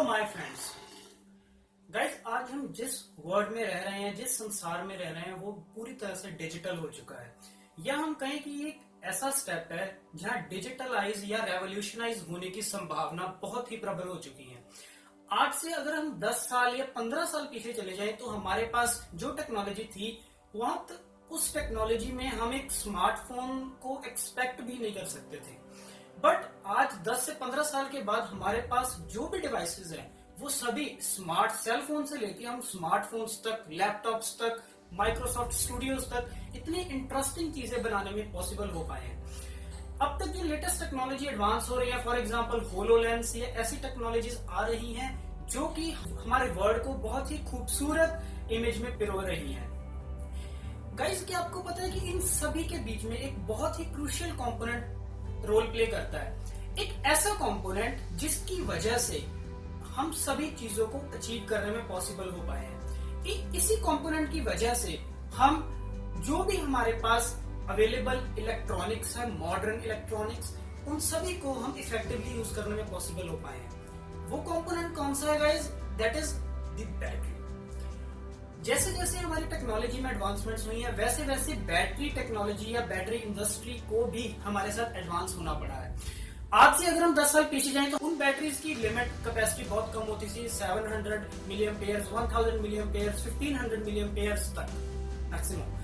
My friends guys, आज हम जिस वर्ल्ड में रह रहे हैं, जिस संसार में रह रहे हैं, वो पूरी तरह से डिजिटल हो चुका है। या हम कहें कि एक ऐसा स्टेप है जहां डिजिटलाइज या रेवोल्यूशनाइज होने की संभावना बहुत ही प्रबल हो चुकी है। आज से अगर हम 10 साल या 15 साल पीछे चले जाएं तो हमारे पास जो टेक्नोलॉजी थी वहां उस टेक्नोलॉजी में हम एक स्मार्टफोन को एक्सपेक्ट भी नहीं कर सकते थे। बट आज 10 से 15 साल के बाद हमारे पास जो भी डिवाइसेस हैं वो सभी स्मार्ट सेल फोन से लेके हम स्मार्टफोन्स तक, लैपटॉप्स तक, माइक्रोसॉफ्ट स्टूडियोज तक इतनी इंटरेस्टिंग चीजें बनाने में पॉसिबल हो पाए हैं। अब तक जो लेटेस्ट टेक्नोलॉजी एडवांस हो रही है, फॉर एग्जांपल होलोलेंस, ये ऐसी टेक्नोलॉजीज आ रही हैं जो कि हमारे वर्ल्ड को बहुत ही खूबसूरत इमेज में पिरो रही हैं। गाइस, क्या आपको पता है कि इन सभी के बीच में एक बहुत ही क्रूशियल कंपोनेंट रोल प्ले करता है, एक ऐसा कंपोनेंट जिसकी वजह से हम सभी चीजों को अचीव करने में पॉसिबल हो पाए हैं। इसी कंपोनेंट की वजह से हम जो भी हमारे पास अवेलेबल इलेक्ट्रॉनिक्स है, मॉडर्न इलेक्ट्रॉनिक्स, उन सभी को हम इफेक्टिवली यूज करने में पॉसिबल हो पाए हैं। वो कंपोनेंट कौन सा है guys? That is the battery. जैसे जैसे हमारी टेक्नोलॉजी में एडवांसमेंट्स हुई है वैसे वैसे बैटरी टेक्नोलॉजी या बैटरी इंडस्ट्री को भी हमारे साथ एडवांस होना पड़ा है। आज से अगर हम 10 साल पीछे जाएं तो उन बैटरीज की लिमिट कैपेसिटी बहुत कम होती थी, 700 million pairs, 1000 million pairs, 1500 million pairs तक मैक्सिमम।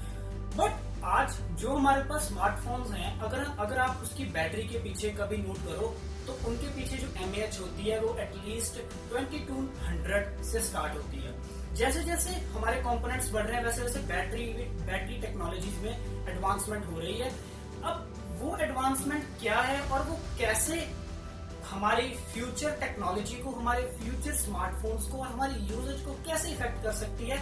बट आज जो हमारे पास स्मार्टफोन्स हैं, अगर आप उसकी बैटरी के पीछे कभी नोट करो तो उनके पीछे जो एमएएच होती है वो एटलीस्ट 2200 से स्टार्ट होती है। जैसे जैसे हमारे कंपोनेंट्स बढ़ रहे हैं वैसे वैसे बैटरी टेक्नोलॉजीज में एडवांसमेंट हो रही है। अब वो एडवांसमेंट क्या है और वो कैसे हमारी फ्यूचर टेक्नोलॉजी को, हमारे फ्यूचर स्मार्टफोन्स को और हमारी यूजेज को कैसे इफेक्ट कर सकती है,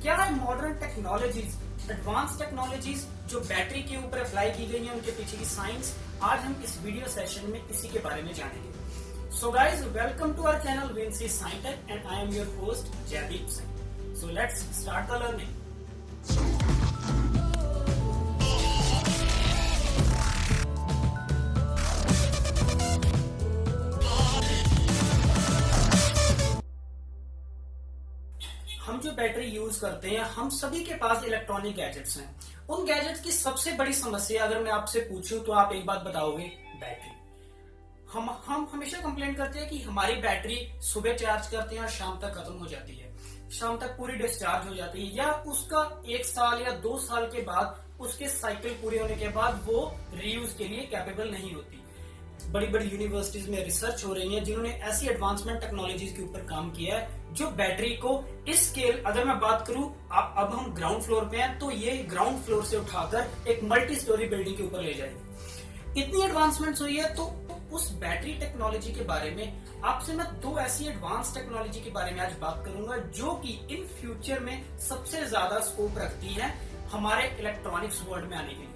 क्या है मॉडर्न टेक्नोलॉजीज, एडवांस टेक्नोलॉजीज जो बैटरी के ऊपर अप्लाई की गई है, उनके पीछे की साइंस, आज हम इस वीडियो सेशन में इसी के बारे में जानेंगे। So guys, welcome to our channel Vincy Scitech and I am your host Jaydeep Singh. So let's start the learning. हम जो बैटरी यूज करते हैं, हम सभी के पास इलेक्ट्रॉनिक गैजेट्स हैं। उन गैजेट्स की सबसे बड़ी समस्या अगर मैं आपसे पूछूं तो आप एक बात बताओगे, बैटरी। हम हमेशा कंप्लेन करते हैं कि हमारी बैटरी सुबह चार्ज करते हैं और शाम तक खत्म हो जाती है, शाम तक पूरी डिस्चार्ज हो जाती है, या उसका 1 साल या 2 साल के बाद उसके साइकिल पूरे होने के बाद वो रीयूज के लिए कैपेबल नहीं होती। बड़ी बड़ी यूनिवर्सिटीज में रिसर्च हो रही है जिन्होंने ऐसी एडवांसमेंट टेक्नोलॉजीज के ऊपर काम किया है जो बैटरी को इस स्केल, अगर मैं बात करूं, अब हम ग्राउंड फ्लोर पे हैं तो ये ग्राउंड फ्लोर से उठाकर एक मल्टी स्टोरी बिल्डिंग के ऊपर ले जाएगी। इतनी एडवांसमेंट्स हुई है। तो उस बैटरी टेक्नोलॉजी के बारे में आपसे मैं 2 ऐसी एडवांस टेक्नोलॉजी के बारे में आज बात करूंगा जो कि इन फ्यूचर में सबसे ज्यादा स्कोप रखती है हमारे इलेक्ट्रॉनिक्स वर्ल्ड में आने के लिए।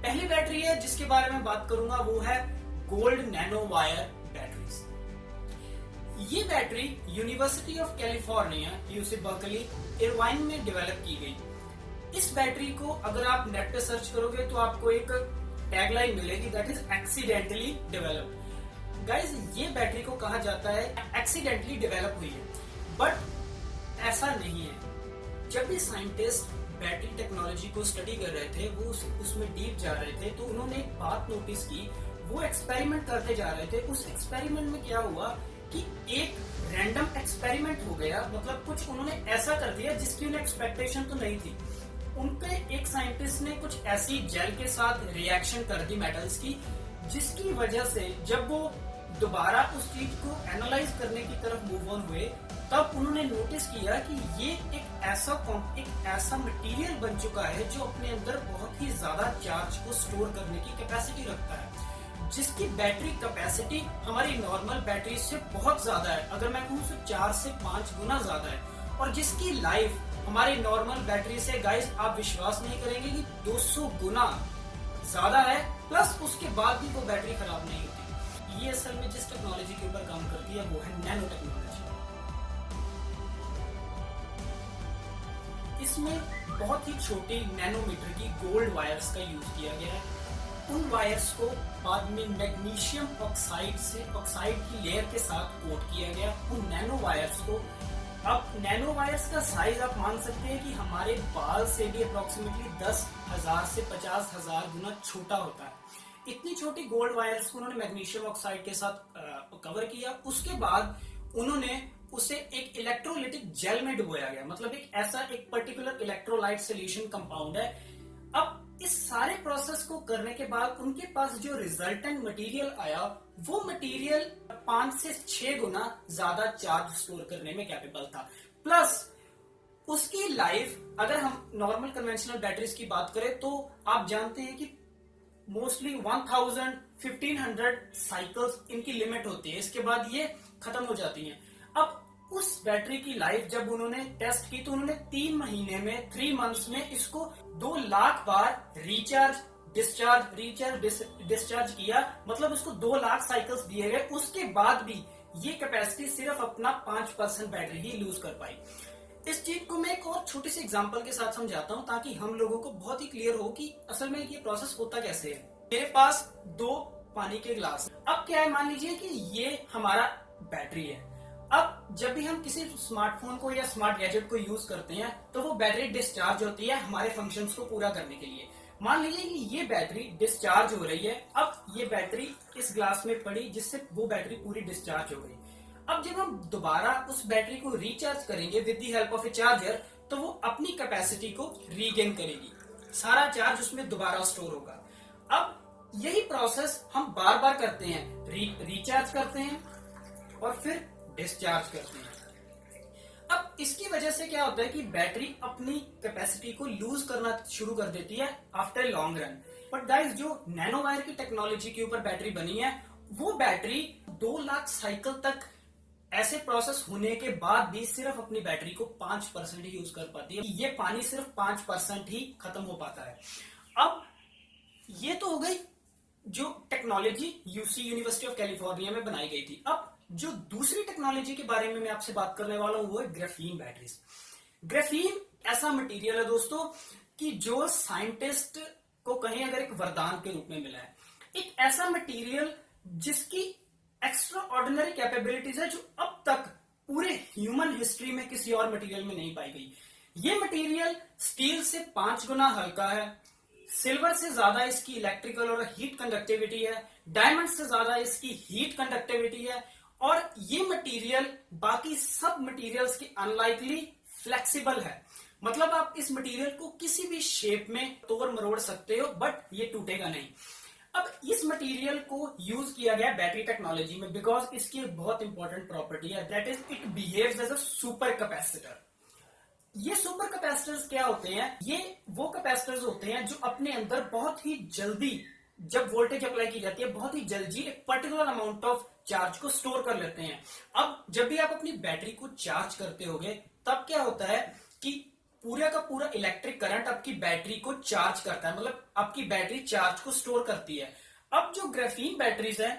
पहली बैटरी है जिसके बारे में बात करूंगा वो है गोल्ड नैनो वायर बैटरीज। ये battery university of California UC Berkeley Irvine में डेवलप की गई। इस बैटरी को अगर आप नेट पे सर्च करोगे तो आपको एक टैगलाइन मिलेगी, that is accidentally developed. Guys, ये बैटरी को कहा जाता है एक्सीडेंटली डेवलप हुई है, बट ऐसा नहीं है। जब भी साइंटिस्ट बैटरी टेक्नोलॉजी को स्टडी कर रहे थे, वो उसमें डीप जा रहे थे, तो उन्होंने एक बात नोटिस की, वो एक्सपेरिमेंट करते जा रहे थे। उस एक्सपेरिमेंट में क्या हुआ कि एक रैंडम एक्सपेरिमेंट हो गया, मतलब कुछ उन्होंने ऐसा कर दिया जिसकी उन्हें एक्सपेक्टेशन तो नहीं थी। उनके एक साइंटिस्ट ने कुछ ऐसी जेल के साथ रिएक्शन कर दी मेटल्स की, जिसकी वजह से जब वो दोबारा उस चीज को एनालाइज करने की तरफ मूव ऑन हुए, तब उन्होंने नोटिस किया कि ये एक ऐसा मटेरियल बन चुका है जो अपने अंदर बहुत ही ज्यादा चार्ज को स्टोर करने की कैपेसिटी रखता है, जिसकी बैटरी कैपेसिटी हमारी नॉर्मल बैटरी से बहुत ज्यादा है। अगर मैं कहूँ तो 4 से 5 गुना ज्यादा है, और जिसकी लाइफ हमारी नॉर्मल बैटरी से, गाइस, आप विश्वास नहीं करेंगे कि 200 गुना ज्यादा है, प्लस उसके बाद भी वो बैटरी खराब नहीं होती। ये असल में जिस टेक्नोलॉजी के ऊपर काम करती है वो है नैनो टेक्नोलॉजी। इसमें बहुत ही छोटी नैनोमीटर की गोल्ड वायर्स का यूज किया गया है। उन वायर्स को बाद में मैग्नीशियम ऑक्साइड की लेयर के साथ कोट किया गया उन नैनो वायर्स को। अब नैनो वायर्स का साइज आप मान सकते हैं कि हमारे बाल से भी अप्रोक्सीमेटली 10,000 से 50,000 गुना छोटा होता है। इतनी छोटी गोल्ड वायर्स को उन्होंने मैग्नीशियम ऑक्साइड के साथ कवर किया। उसके बाद उन्होंने उसे एक इलेक्ट्रोलिटिक जेल में डुबोया गया, मतलब एक पर्टिकुलर इलेक्ट्रोलाइट सोल्यूशन कंपाउंड है। अब इस सारे प्रोसेस को करने के बाद उनके पास जो रिजल्टेंट मटेरियल आया वो मटेरियल 5 से 6 गुना ज्यादा चार्ज स्टोर करने में कैपेबल था। प्लस उसकी लाइफ, अगर हम नॉर्मल कन्वेंशनल बैटरीज की बात करें तो आप जानते हैं कि मोस्टली 1500 साइकिल्स इनकी लिमिट होती है, इसके बाद ये खत्म हो जाती हैं। अब उस बैटरी की लाइफ जब उन्होंने टेस्ट की तो उन्होंने 3 महीने में 3 मंथ्स में इसको 2 लाख बार रीचार्ज डिस्चार्ज किया, मतलब उसको 2 लाख साइकिल्स दिए गए। उसके बाद भी ये कैपेसिटी सिर्फ अपना 5% बैटरी ही लूज कर पाई। इस चीज को मैं एक और छोटी सी एग्जांपल के साथ समझाता हूं ताकि हम लोगों को बहुत ही क्लियर हो कि असल में ये प्रोसेस होता कैसे है। मेरे पास 2 पानी के ग्लास, अब क्या है, मान लीजिए कि ये हमारा बैटरी है। अब जब भी हम किसी स्मार्टफोन को या स्मार्ट गैजेट को यूज करते हैं तो वो बैटरी डिस्चार्ज होती है हमारे फंक्शंस को पूरा करने के लिए। मान लीजिए कि ये बैटरी डिस्चार्ज हो रही है, अब ये बैटरी इस ग्लास में पड़ी जिससे वो बैटरी पूरी डिस्चार्ज हो गई। अब जब हम दोबारा उस बैटरी को रिचार्ज करेंगे with the help of A charger तो वो अपनी कैपेसिटी को रीगेन करेगी, सारा चार्ज उसमें दोबारा स्टोर होगा। अब यही प्रोसेस हम बार बार करते हैं, रिचार्ज करते हैं और फिर डिस्चार्ज करते हैं। अब इसकी वजह से क्या होता है कि बैटरी अपनी कैपेसिटी को लूज करना शुरू कर देती है after long run. But guys, जो नैनो वायर की टेक्नोलॉजी के ऊपर बैटरी बनी है वो बैटरी 2 लाख साइकिल तक ऐसे प्रोसेस होने के बाद भी सिर्फ अपनी बैटरी को 5% ही यूज कर पाती है। ये पानी सिर्फ 5% ही खत्म हो पाता है। अब ये तो हो गई जो technology UC university of California में बनाई गई थी। अब जो दूसरी टेक्नोलॉजी के बारे में मैं आपसे बात करने वाला हूं वो है ग्राफीन बैटरीज। ग्राफीन ऐसा मटेरियल है दोस्तों कि जो साइंटिस्ट को कहीं अगर एक वरदान के रूप में मिला है, एक ऐसा मटेरियल जिसकी एक्स्ट्रा ऑर्डिनरी कैपेबिलिटीज है जो अब तक पूरे ह्यूमन हिस्ट्री में किसी और मटेरियल में नहीं पाई गई। ये मटेरियल स्टील से 5 गुना हल्का है, सिल्वर से ज्यादा इसकी इलेक्ट्रिकल और हीट कंडक्टिविटी है, डायमंड से ज्यादा इसकी हीट कंडक्टिविटी है, और ये मटेरियल बाकी सब मटेरियल्स की अनलाइकली फ्लेक्सिबल है। मतलब आप इस मटेरियल को किसी भी शेप में तोड़ मरोड़ सकते हो बट ये टूटेगा नहीं। अब इस मटेरियल को यूज किया गया बैटरी टेक्नोलॉजी में बिकॉज इसकी एक बहुत इंपॉर्टेंट प्रॉपर्टी है, that is it behaves as a super capacitor. ये सुपर कैपेसिटर्स क्या होते हैं? ये वो कैपेसिटर्स होते हैं जो अपने अंदर बहुत ही जल्दी, जब वोल्टेज अप्लाई की जाती है, बहुत ही जल्दी एक पर्टिकुलर अमाउंट ऑफ चार्ज को स्टोर कर लेते हैं। अब जब भी आप अपनी बैटरी को चार्ज करते होगे तब क्या होता है कि पूरा का पूरा इलेक्ट्रिक करंट आपकी बैटरी को चार्ज करता है, मतलब आपकी बैटरी चार्ज को स्टोर करती है। अब जो ग्राफीन बैटरीज है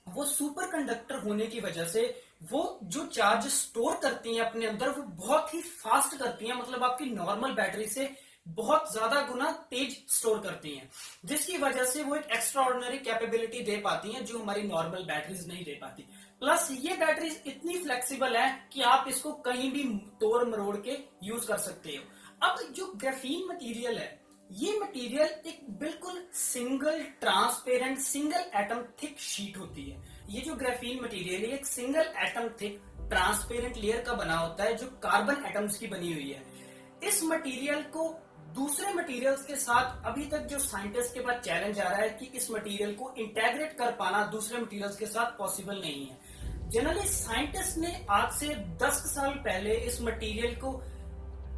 वो सुपर कंडक्टर होने की वजह से वो जो चार्ज स्टोर करती हैं अपने अंदर वो बहुत ही फास्ट करती हैं, मतलब आपकी नॉर्मल बैटरी से बहुत ज्यादा गुना तेज स्टोर करती हैं, जिसकी वजह से वो एक एक्स्ट्रा ऑर्डिनरी कैपेबिलिटी दे पाती हैं जो हमारी नॉर्मल बैटरीज नहीं दे पाती। प्लस ये बैटरीज इतनी फ्लेक्सिबल है कि आप इसको कहीं भी तोड़ मरोड़ के यूज कर सकते हो। अब जो ग्राफीन मटेरियल है ये मटेरियल एक बिल्कुल single transparent single atom thick sheet होती है। ये जो ग्राफीन मटेरियल है एक single atom thick transparent layer का बना होता है जो कार्बन एटम्स की बनी हुई है। इस मटेरियल को दूसरे मटेरियल्स के साथ अभी तक जो साइंटिस्ट के पास चैलेंज आ रहा है कि इस मटेरियल को इंटेग्रेट कर पाना दूसरे मटेरियल्स के साथ पॉसिबल नहीं है। जनरली साइंटिस्ट ने आज से 10 साल पहले इस मटेरियल को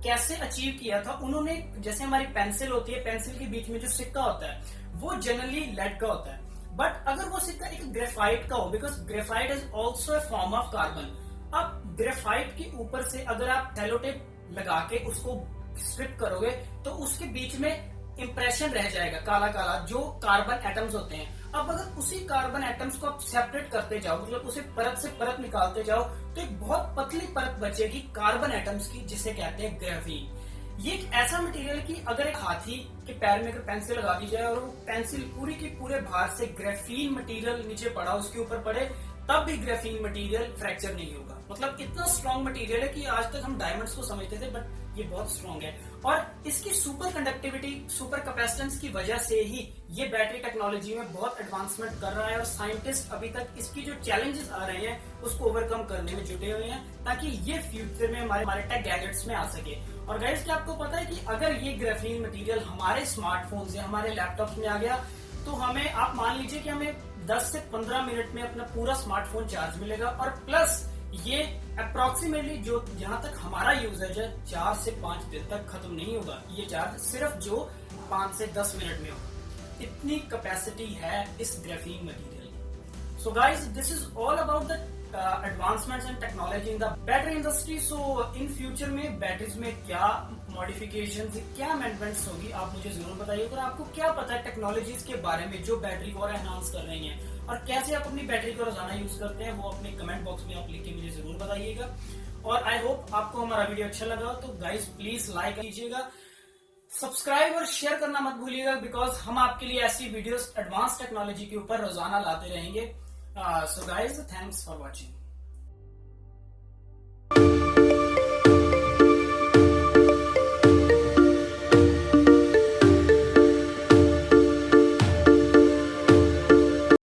कैसे अचीव किया था, उन्होंने जैसे हमारी पेंसिल होती है, पेंसिल के बीच में जो सिक्का होता है वो जनरली लेड का होता है, बट अगर वो सिक्का एक ग्रेफाइट का हो, because graphite is also a form of carbon. अब ग्रेफाइट के ऊपर से अगर आप सेलोटेप लगा के उसको स्ट्रिप करोगे तो उसके बीच में इंप्रेशन रह जाएगा काला काला जो कार्बन एटम्स होते हैं। अब अगर उसी कार्बन एटम्स को आप सेपरेट करते जाओ, मतलब उसे परत से परत निकालते जाओ, तो एक बहुत पतली परत बचेगी कार्बन एटम्स की जिसे कहते हैं ग्राफीन। ये एक ऐसा मटेरियल कि अगर एक हाथी के पैर में अगर पेंसिल लगा दी जाए और वो पेंसिल पूरी की पूरे भार से ग्रेफीन मटेरियल नीचे पड़ा उसके ऊपर पड़े, तब भी ग्रेफीन मटेरियल फ्रैक्चर नहीं होगा। मतलब इतना स्ट्रॉन्ग मटेरियल है कि आज तक हम डायमंड्स को समझते थे, बट ये बहुत स्ट्रॉन्ग है। और इसकी सुपर कंडक्टिविटी, सुपर कैपेसिटेंस की वजह से ही ये बैटरी टेक्नोलॉजी में बहुत एडवांसमेंट कर रहा है और साइंटिस्ट अभी तक इसकी जो चैलेंजेस आ रहे हैं उसको ओवरकम करने में जुटे हुए हैं, ताकि ये फ्यूचर में हमारे टेक गैजेट्स में आ सके। और गाइस, क्या आपको पता है कि अगर ये ग्रेफीन मटेरियल हमारे स्मार्टफोन या हमारे लैपटॉप में आ गया तो हमें, आप मान लीजिए कि हमें 10 से 15 मिनट में अपना पूरा स्मार्टफोन चार्ज मिलेगा, और प्लस ये अप्रोक्सीमेटली जो जहां तक हमारा यूजेज है 4 से 5 दिन तक खत्म नहीं होगा ये चार्ज, सिर्फ जो 5 से 10 मिनट में होगा। इतनी कैपेसिटी है इस ग्रेफीन मटेरियल की। So guys, this is all about the advancements and technology in the battery industry. So in future में बैटरीज में क्या मॉडिफिकेशन, क्या अमेंडमेंट्स होगी, आप मुझे जरूर बताइए। और आपको क्या पता है टेक्नोलॉजीज के बारे में जो बैटरी को और एनहांस कर रही हैं, और कैसे आप अपनी बैटरी को रोजाना यूज करते हैं, वो अपने कमेंट बॉक्स में आप लिख के मुझे जरूर बताइएगा। और आई होप आपको हमारा वीडियो अच्छा लगा, तो गाइस प्लीज लाइक कीजिएगा, सब्सक्राइब और शेयर करना मत भूलिएगा, बिकॉज हम आपके लिए ऐसी वीडियोस एडवांस टेक्नोलॉजी के ऊपर रोजाना लाते रहेंगे। So guys, thanks for watching.